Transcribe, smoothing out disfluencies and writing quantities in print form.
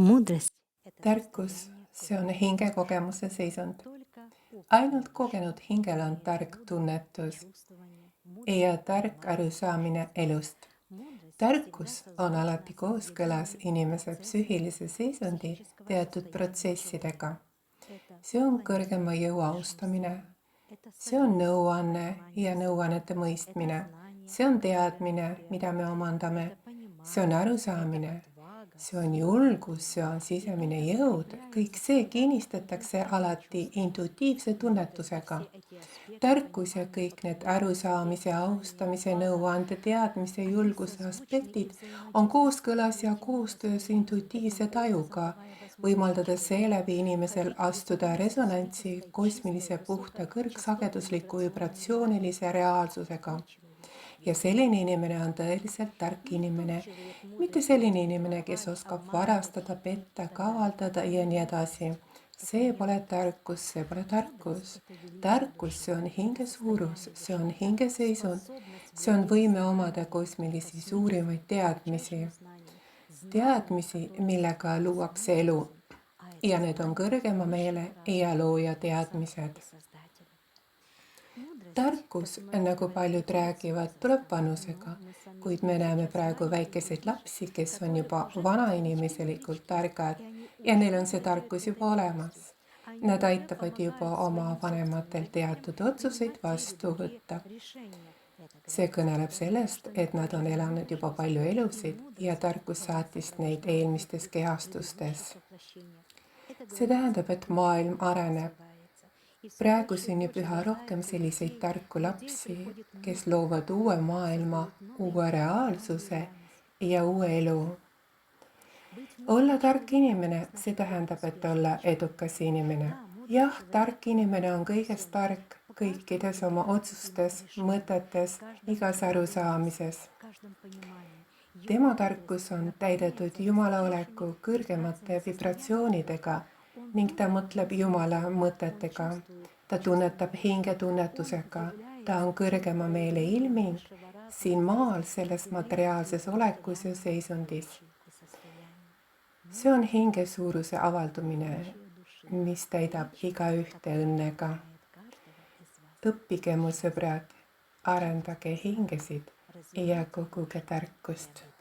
Mudroсть– это Tarkus, состояние see on глубокого hingekogemuse seisund. только опыт Ainult kogenud hingel on и tark осознанное tunnetus чувствование, ja mudroсть tark понимания arusaamine жизни. elust. Mudroсть всегда Tarkus on созвучна alati с kooskõlas определенными inimese процессами psüühilise seisundi психического teatud состояния protsessidega. человека. Это See on поклонение kõrgema jõu высшим austamine. силам, это See on совет, nõuanne понимание ja судеб, nõuannete это mõistmine. знание, See on определенных teadmine, mida me реалий, omandame. это See on понимание, это arusaamine. отвага, See on смелость. julgus, see on И sisemine это jõud. Kõik закрепляется see всегда kinnistatakse интуитивным alati чувством. intuitiivse Mudroсть и tunnetusega. все эти аспекты Tarkus ja понимания, kõik need поклонения, совет, arusaamise, знание, austamise, отвага, nõuande, teadmise, они julguse созвучны и aspektid on взаимодействуют с kooskõlas ja интуитивным koostöös восприятием, таким intuitiivse образом tajuga, создавая возможность võimaldades человеку seeläbi inimesel входить в astuda резонансы с resonantsi этой чистой, kosmilise puhta высокочастотной kõrgsagedusliku вибрационной vibratsioonilise реальностью. reaalsusega. Такой человек Ja есть selline мудрый. inimene on tõeliselt tark Не тот inimene. человек Mitte мудрости selline может inimene, kes воровать, oskab обманывать, varastada, хитрить и petta, так далее. kavaldada Это ja не nii edasi. мудрость. Это See не pole мудрость. tarkus, see pole Мудрость– tarkus. это величие Tarkus, души, see on это hinge suurus, состояние see on души, это hinge seisund, способность see on владеть võime omada знаниями, это kosmilisi смысл suurimaid teadmisi, величайших знаний, знаниями, teadmisi, которые millega luuakse elu. создаются, а это Ja need on знание kõrgema meele высшего ja разума, looja Творца teadmised. и Создателя. Мудрость, Tarkus, как мы nagu говорим, paljud учится räägivad, tuleb возрастать, но vanusega, мы сами kuid me видим näeme сейчас praegu маленьких väikeseid детишек, lapsi, kes on которые juba уже получили vanainimeselikult личность, targad и они ja neil уже on see владеют tarkus этой juba мудростью. olemas. Они Nad уже aitavad juba помогают oma своим собственным vanematel детям teatud otsuseid принимать те или vastu другие võtta. решения. Это See говорит о kõneleb том, sellest, что et не nad on каждый elanud может juba жить. palju И elusid ja мудрость tarkus была saatis neid создана eelmistes в предыдущих kehastustes. воплощениях. Это See говорится tähendab, о et том, maailm как мир areneb. развивается. И все Praegu больше и sünnib больше üha rohkem рождается selliseid детей, tarku у людей lapsi, приходит kes мудрость, loovad uue они maailma, создают новые uue миры, новые reaalsuse реальности. ja uue elu. Быть Olla мудрым tark человеком inimene, see значит быть tähendab, et успешным olla человеком. edukas inimene. Да, мудрый Jah, человек tark inimene on выбирает kõiges совесть. tark, В каждом kõikides oma выбирает принимать otsustes, решения, в mõtetes, каждом igas владеет arusaamises. в каждом понимании. Его Tema мудрость tarkus on täidetud наполняется jumalaoleku высочайшими kõrgemate вибрациями состояния духа. vibratsioonidega Он ning ta думает mõtleb мыслями Jumala духа, он mõtetega. чувствует Ta чувствами tunnetab духа. Он hingetunnetusega. Ta on является тем kõrgema meele проявлением ilming высшего разума siin здесь, maal selles в энергии materiaalses и olekus ja состоянии seisundis. души и состоянии. See on Мудрость– hinge это suuruse avaldumine, величие души, mis täidab величие, igaühte которое õnnega. наполняет каждого из вас. Õppige, mu Счастье. sõbrad, arendage hingesid ja Развивайте koguge мужество и tarkust. обретайте